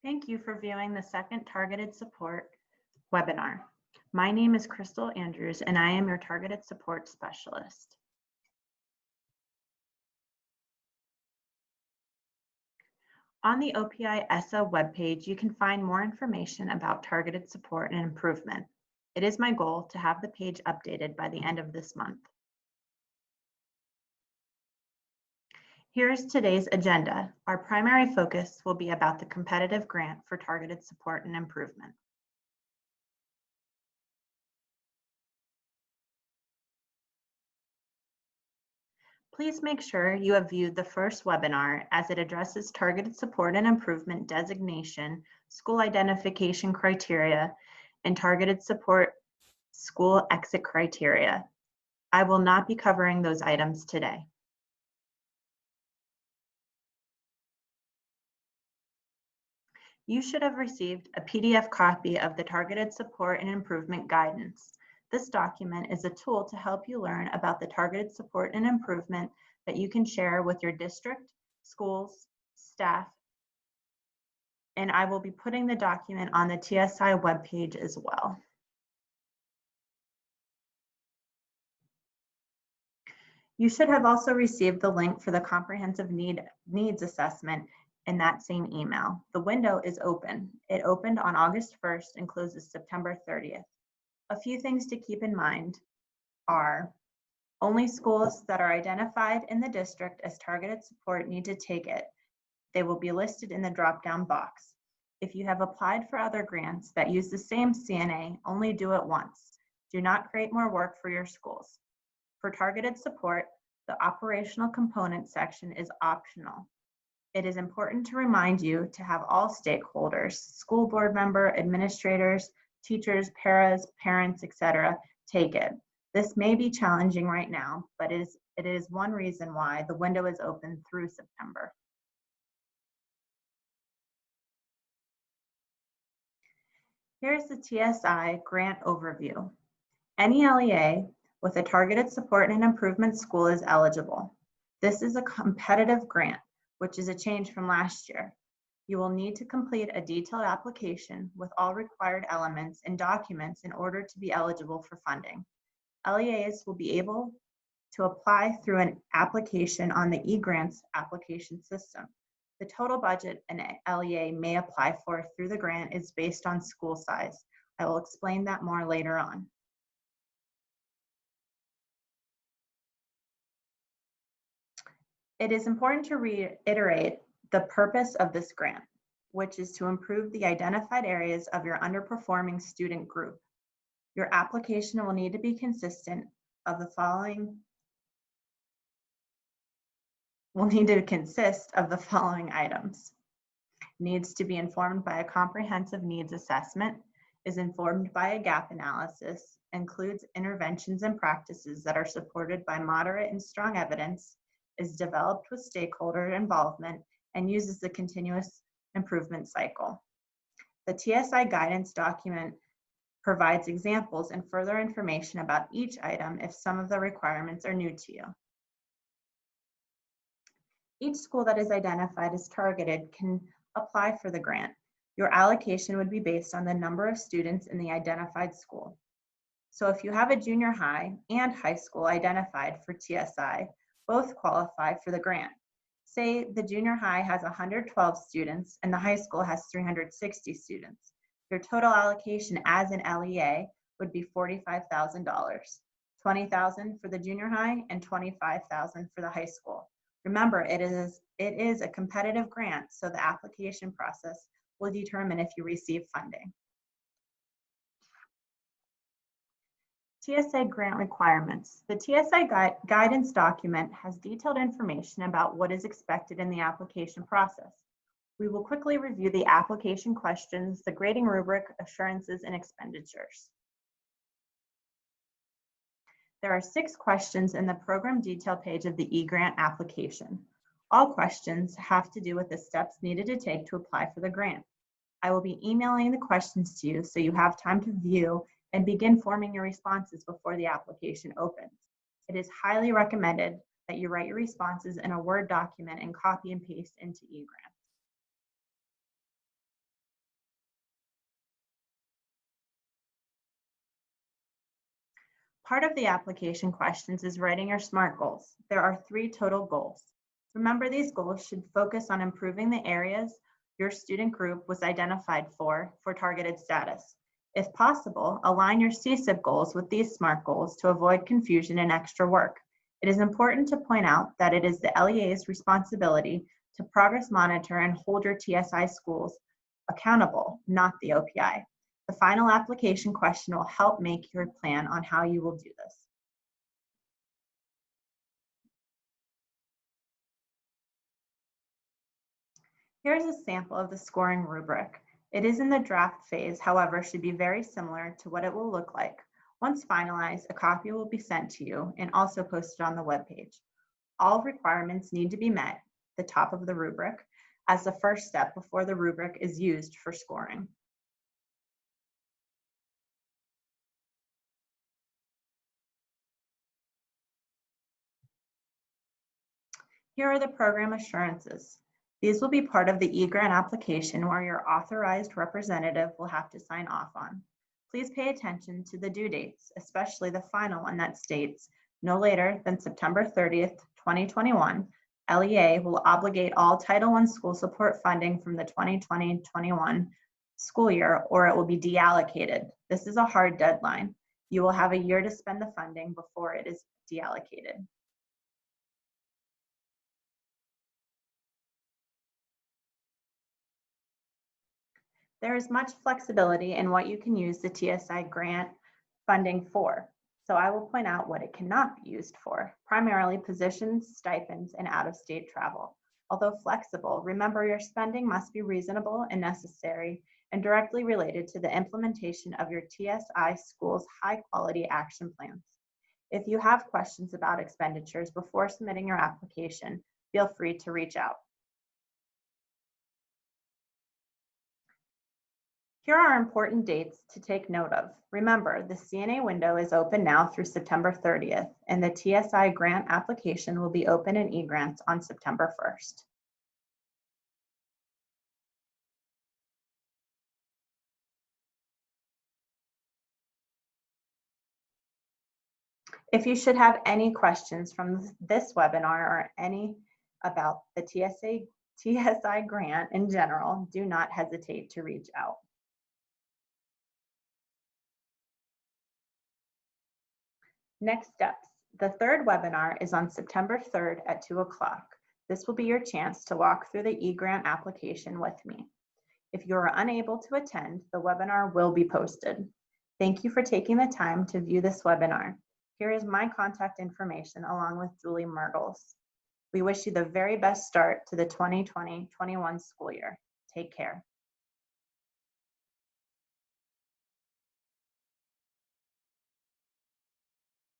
Thank you for viewing the second Targeted Support webinar. My name is Crystal Andrews, and I am your Targeted Support Specialist. On the OPI ESSA webpage, you can find more information about targeted support and improvement. It is my goal to have the page updated by the end of this month. Here is today's agenda. Our primary focus will be about the competitive grant for targeted support and improvement. Please make sure you have viewed the first webinar as it addresses targeted support and improvement designation, school identification criteria, and targeted support school exit criteria. I will not be covering those items today. You should have received a PDF copy of the Targeted Support and Improvement Guidance. This document is a tool to help you learn about the targeted support and improvement that you can share with your district, schools, staff, and I will be putting the document on the TSI webpage as well. You should have also received the link for the comprehensive needs assessment in that same email. The window is open. It opened on August 1st and closes September 30th. A few things to keep in mind are only schools that are identified in the district as targeted support need to take it. They will be listed in the drop-down box. If you have applied for other grants that use the same CNA, only do it once. Do not create more work for your schools. For targeted support, the operational component section is optional. It is important to remind you to have all stakeholders, school board member, administrators, teachers, paras, parents, etc., take it. This may be challenging right now, but it is one reason why the window is open through September. Here's the TSI grant overview. Any LEA with a targeted support and improvement school is eligible. This is a competitive grant, which is a change from last year. You will need to complete a detailed application with all required elements and documents in order to be eligible for funding. LEAs will be able to apply through an application on the eGrants application system. The total budget an LEA may apply for through the grant is based on school size. I will explain that more later on. It is important to reiterate the purpose of this grant, which is to improve the identified areas of your underperforming student group. Your application will need to be consistent of the following, will need to consist of the following items. Needs to be informed by a comprehensive needs assessment, is informed by a gap analysis, includes interventions and practices that are supported by moderate and strong evidence, is developed with stakeholder involvement, and uses the continuous improvement cycle. The TSI guidance document provides examples and further information about each item if some of the requirements are new to you. Each school that is identified as targeted can apply for the grant. Your allocation would be based on the number of students in the identified school. So if you have a junior high and high school identified for TSI, both qualify for the grant. Say the junior high has 112 students and the high school has 360 students. Your total allocation as an LEA would be $45,000, $20,000 for the junior high and $25,000 for the high school. Remember, it is a competitive grant, so the application process will determine if you receive funding. TSI grant requirements. The TSI guidance document has detailed information about what is expected in the application process. We will quickly review the application questions, the grading rubric, assurances, and expenditures. There are 6 questions in the program detail page of the eGrant application. All questions have to do with the steps needed to take to apply for the grant. I will be emailing the questions to you so you have time to view and begin forming your responses before the application opens. It is highly recommended that you write your responses in a Word document and copy and paste into eGrant. Part of the application questions is writing your SMART goals. There are 3 total goals. Remember, these goals should focus on improving the areas your student group was identified for targeted status. If possible, align your CSIP goals with these SMART goals to avoid confusion and extra work. It is important to point out that it is the LEA's responsibility to progress monitor and hold your TSI schools accountable, not the OPI. The final application question will help make your plan on how you will do this. Here's a sample of the scoring rubric. It is in the draft phase, however, should be very similar to what it will look like. Once finalized, a copy will be sent to you and also posted on the webpage. All requirements need to be met, the top of the rubric, as the first step before the rubric is used for scoring. Here are the program assurances. These will be part of the e-grant application where your authorized representative will have to sign off on. Please pay attention to the due dates, especially the final one that states no later than September 30th, 2021, LEA will obligate all Title I school support funding from the 2020-21 school year, or it will be deallocated. This is a hard deadline. You will have a year to spend the funding before it is deallocated. There is much flexibility in what you can use the TSI grant funding for. So I will point out what it cannot be used for, primarily positions, stipends, and out-of-state travel. Although flexible, remember your spending must be reasonable and necessary and directly related to the implementation of your TSI school's high-quality action plans. If you have questions about expenditures before submitting your application, feel free to reach out. Here are important dates to take note of. Remember, the CNA window is open now through September 30th, and the TSI grant application will be open in eGrants on September 1st. If you should have any questions from this webinar or any about the TSI grant in general, do not hesitate to reach out. Next steps. The third webinar is on September 3rd at 2 o'clock. This will be your chance to walk through the eGrant application with me. If you are unable to attend, the webinar will be posted. Thank you for taking the time to view this webinar. Here is my contact information along with Julie Myrtles. We wish you the very best start to the 2020-21 school year. Take care.